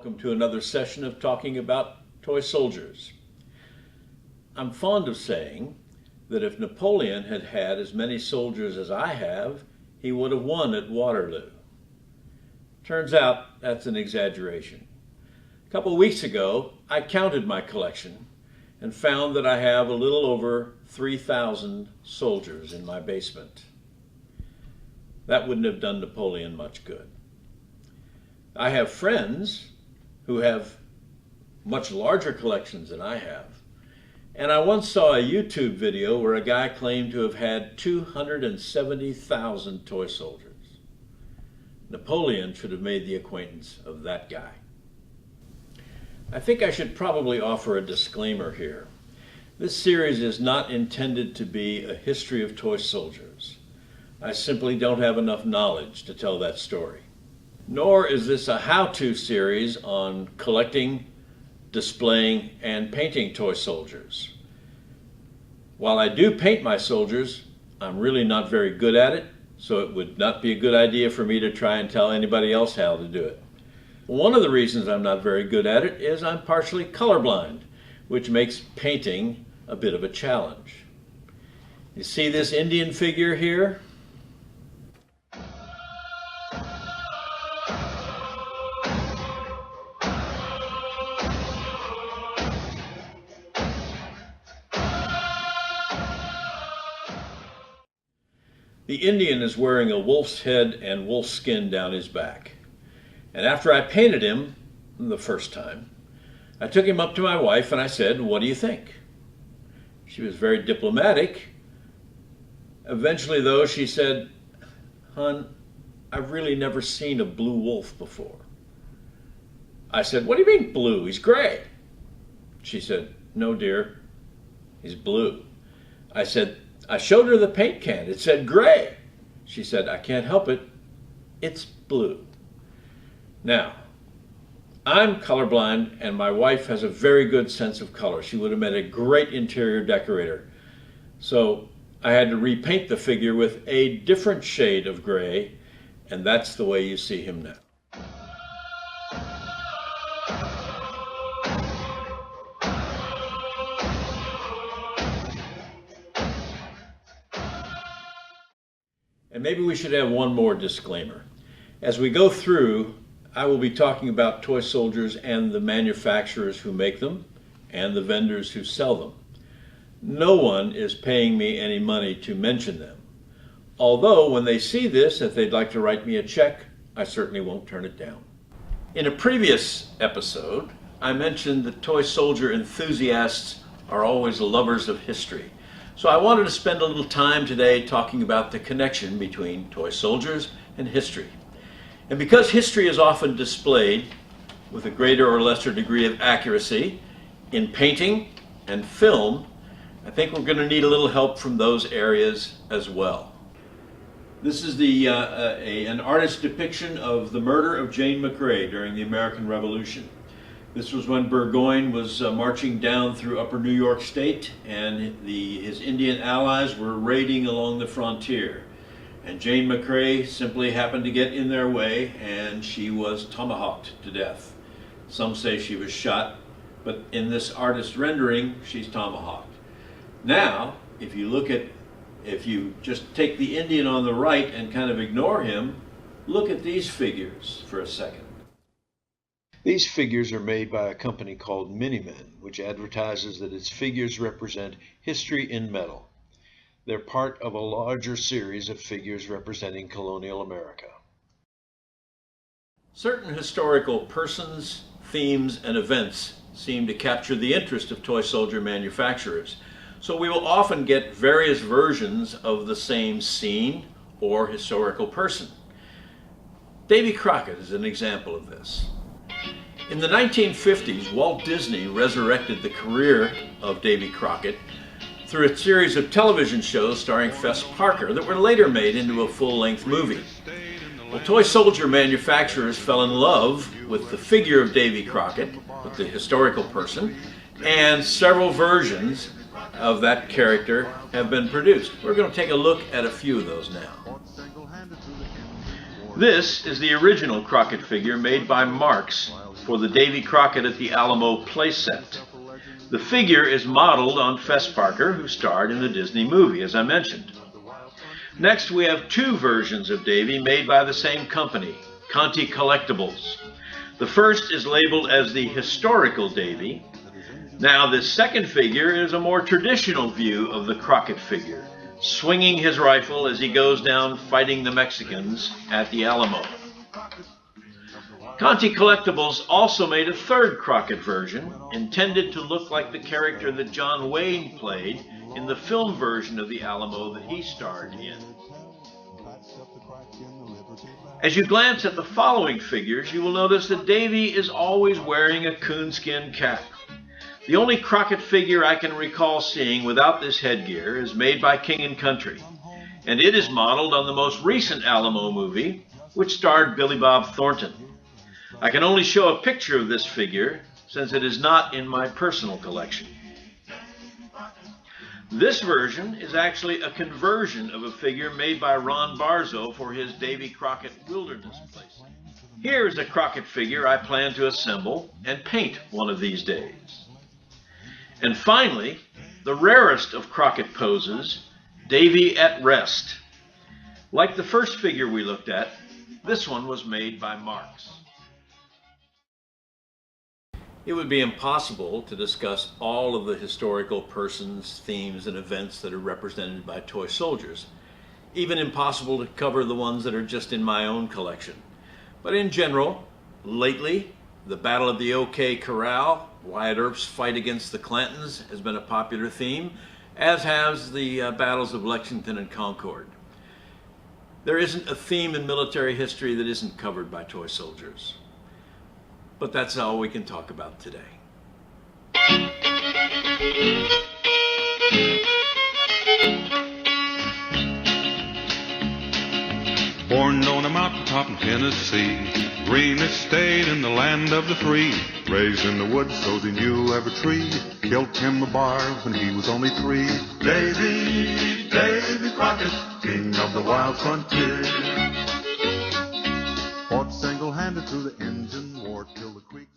Welcome to another session of talking about toy soldiers. I'm fond of saying that if Napoleon had had as many soldiers as I have, he would have won at Waterloo. Turns out that's an exaggeration. A couple of weeks ago, I counted my collection and found that I have a little over 3,000 soldiers in my basement. That wouldn't have done Napoleon much good. I have friends who have much larger collections than I have, and I once saw a YouTube video where a guy claimed to have had 270,000 toy soldiers. Napoleon should have made the acquaintance of that guy. I think I should probably offer a disclaimer here. This series is not intended to be a history of toy soldiers. I simply don't have enough knowledge to tell that story. Nor is this a how-to series on collecting, displaying, and painting toy soldiers. While I do paint my soldiers, I'm really not very good at it, so it would not be a good idea for me to try and tell anybody else how to do it. One of the reasons I'm not very good at it is I'm partially colorblind, which makes painting a bit of a challenge. You see this Indian figure here? The Indian is wearing a wolf's head and wolf skin down his back. And after I painted him the first time, I took him up to my wife and I said, "What do you think?" She was very diplomatic. Eventually, though, she said, "Hon, I've really never seen a blue wolf before." I said, "What do you mean blue? He's gray." She said, "No, dear, he's blue." I said, I showed her the paint can. It said gray. She said, "I can't help it. It's blue." Now, I'm colorblind and my wife has a very good sense of color. She would have made a great interior decorator. So I had to repaint the figure with a different shade of gray, and that's the way you see him now. And maybe we should have one more disclaimer. As we go through, I will be talking about toy soldiers and the manufacturers who make them and the vendors who sell them. No one is paying me any money to mention them. Although when they see this, if they'd like to write me a check, I certainly won't turn it down. In a previous episode, I mentioned that toy soldier enthusiasts are always lovers of history. So I wanted to spend a little time today talking about the connection between toy soldiers and history. And because history is often displayed with a greater or lesser degree of accuracy in painting and film, I think we're going to need a little help from those areas as well. This is an artist's depiction of the murder of Jane McRae during the American Revolution. This was when Burgoyne was marching down through upper New York State, and his Indian allies were raiding along the frontier. And Jane McRae simply happened to get in their way, and she was tomahawked to death. Some say she was shot, but in this artist's rendering, she's tomahawked. Now, if you just take the Indian on the right and kind of ignore him, look at these figures for a second. These figures are made by a company called Minimen, which advertises that its figures represent history in metal. They're part of a larger series of figures representing colonial America. Certain historical persons, themes, and events seem to capture the interest of toy soldier manufacturers. So we will often get various versions of the same scene or historical person. Davy Crockett is an example of this. In the 1950s, Walt Disney resurrected the career of Davy Crockett through a series of television shows starring Fess Parker that were later made into a full-length movie. Well, toy soldier manufacturers fell in love with the figure of Davy Crockett, with the historical person, and several versions of that character have been produced. We're going to take a look at a few of those now. This is the original Crockett figure made by Marx for the Davy Crockett at the Alamo playset. The figure is modeled on Fess Parker, who starred in the Disney movie, as I mentioned. Next, we have two versions of Davy made by the same company, Conti Collectibles. The first is labeled as the historical Davy. Now, this second figure is a more traditional view of the Crockett figure, swinging his rifle as he goes down fighting the Mexicans at the Alamo. Conti Collectibles also made a third Crockett version, intended to look like the character that John Wayne played in the film version of the Alamo that he starred in. As you glance at the following figures, you will notice that Davy is always wearing a coonskin cap. The only Crockett figure I can recall seeing without this headgear is made by King & Country, and it is modeled on the most recent Alamo movie, which starred Billy Bob Thornton. I can only show a picture of this figure since it is not in my personal collection. This version is actually a conversion of a figure made by Ron Barzo for his Davy Crockett Wilderness Place. Here is a Crockett figure I plan to assemble and paint one of these days. And finally, the rarest of Crockett poses, Davy at Rest. Like the first figure we looked at, this one was made by Marx. It would be impossible to discuss all of the historical persons, themes, and events that are represented by toy soldiers. Even impossible to cover the ones that are just in my own collection. But in general, lately, the Battle of the OK Corral, Wyatt Earp's fight against the Clantons has been a popular theme, as has the battles of Lexington and Concord. There isn't a theme in military history that isn't covered by toy soldiers. But that's all we can talk about today. Born on a mountaintop in Tennessee, green estate in the land of the free. Raised in the woods so he knew every tree. Killed timber bar when he was only 3. Davy Crockett, king of the wild frontier. Fought single-handed through the Indian War till the creeks.